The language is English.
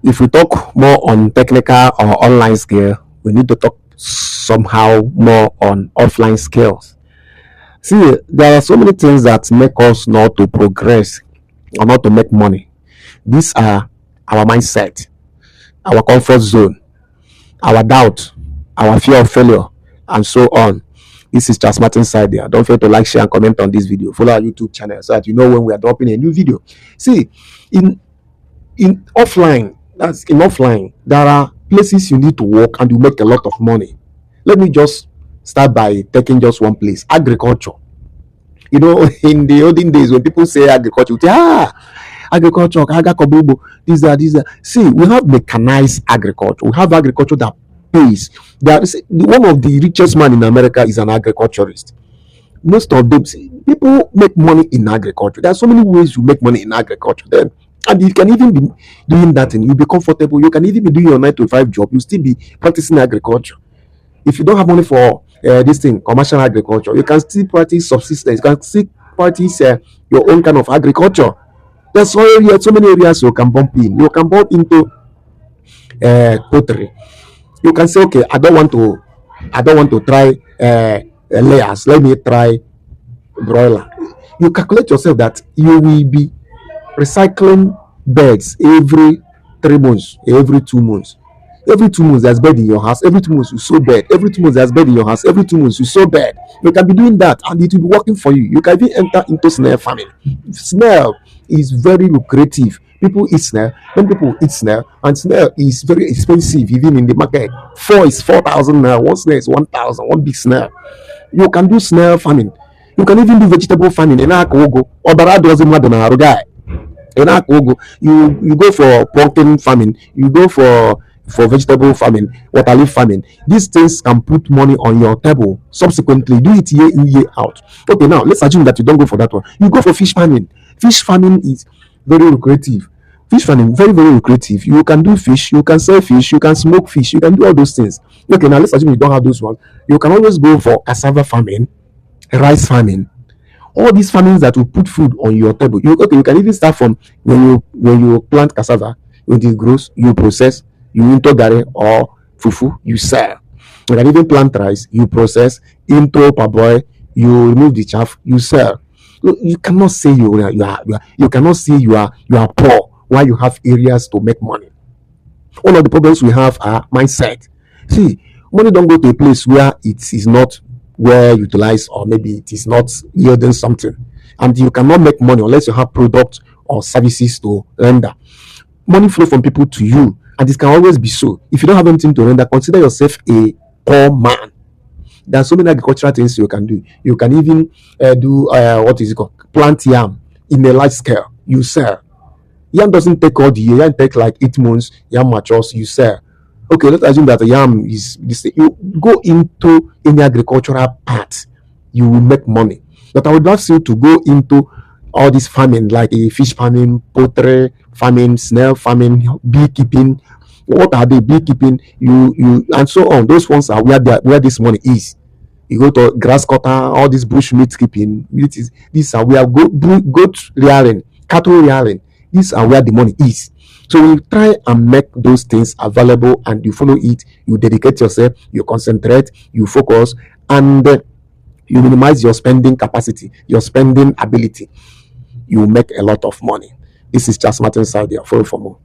if we talk more on technical or online skill, we need to talk somehow more on offline skills. See, there are so many things that make us not to progress or not to make money. These are our mindset, our comfort zone, our doubt, our fear of failure, and so on. This is Charles Martin side there. Don't forget to like, share, and comment on this video. Follow our YouTube channel so that you know when we are dropping a new video. See, in offline, there are places you need to work and you make a lot of money. Let me just start by taking just one place: agriculture. You know, in the olden days, when people say agriculture, you say, agriculture, these are. See, we have mechanized agriculture. We have agriculture that pays. One of the richest man in America is an agriculturist. Most of them, see, people make money in agriculture. There are so many ways you make money in agriculture. Then, and you can even be doing that, and you'll be comfortable. You can even be doing your 9 to 5 job. You still be practicing agriculture. If you don't have money for this thing, commercial agriculture, you can still practice subsistence. You can still practice your own kind of agriculture. There's so many areas you can bump in. You can bump into poultry. You can say, okay, I don't want to try layers. Let me try broiler. You calculate yourself that you will be recycling birds every 3 months, every 2 months. Every 2 months, there's bed in your house. Every 2 months, you sow bed. Every 2 months, there's bed in your house. Every 2 months, you sow bed. You can be doing that, and it will be working for you. You can even enter into snail farming. Snail is very lucrative. People eat snail. Many people eat snail, and snail is very expensive, even in the market. 4 is 4,000 now. One snail is 1,000. One big snail. You can do snail farming. You can even do vegetable farming. You go for pumpkin farming. You go for vegetable farming, water leaf farming. These things can put money on your table. Subsequently, do it year in, year out. Okay, now let's assume that you don't go for that one. You go for fish farming. Fish farming is very lucrative. Fish farming, very, very lucrative. You can do fish, you can sell fish, you can smoke fish, you can do all those things. Okay, now let's assume you don't have those ones. You can always go for cassava farming, rice farming. All these farmings that will put food on your table. You can even start from when you plant cassava, when it grows, you process, you into gari or fufu, you sell. You can even plant rice, you process, into parboil, you remove the chaff, you sell. You cannot say you are poor while you have areas to make money. One of the problems we have are mindset. See, money don't go to a place where it is not well utilized, or maybe it is not yielding something, and you cannot make money unless you have products or services to render. Money flow from people to you, and it can always be so. If you don't have anything to render, consider yourself a poor man. There are so many agricultural things you can do. You can even do what is it called? Plant yam in a large scale. You sell. Yam doesn't take all the year. Yam take like 8 months. Yam matures. You sell. Okay, let's assume that the yam is this. You go into any agricultural part, you will make money. But I would love you to go into all this farming, like a fish farming, poultry farming, snail farming, beekeeping. What are they? Beekeeping, you and so on. Those ones are where this money is. You go to grass cutter, all this bush meat keeping. These are where goat rearing, cattle rearing. These are where the money is. So you try and make those things available, and you follow it. You dedicate yourself. You concentrate. You focus, and you minimize your spending capacity, your spending ability. You make a lot of money. This is Charles Martin Saudi. Follow for more.